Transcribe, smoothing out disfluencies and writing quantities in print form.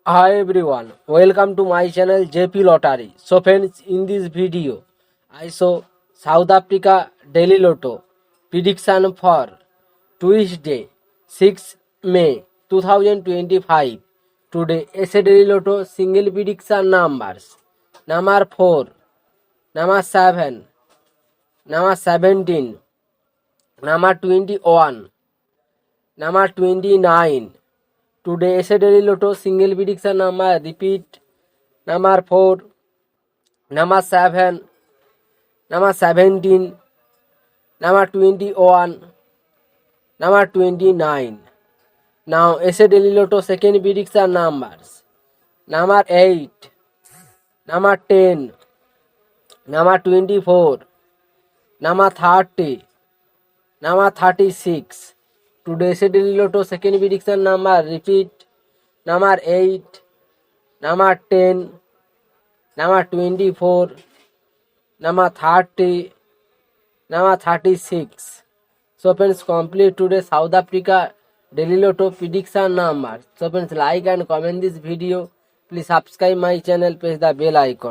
Hi everyone, welcome to my channel JP Lottery. So friends, in this video, I show South Africa Daily Lotto prediction for Tuesday, 6 May 2025. Today, SA Daily Lotto single prediction numbers. Number 4, number 7, number 17, number 21, number 29. Today, SA Daily Lotto single prediction number repeat. Number 4, number 7, number 17, number 21, number 29. Now, SA Daily Lotto second prediction numbers. Number 8, number 10, number 24, number 30, number 36. Today, SA Daily Lotto second prediction number repeat. Number 8, number 10, number 24, number 30, number 36. So friends, complete today South Africa Daily Lotto prediction numbers. So friends, like and comment this video. Please subscribe my channel, press the bell icon.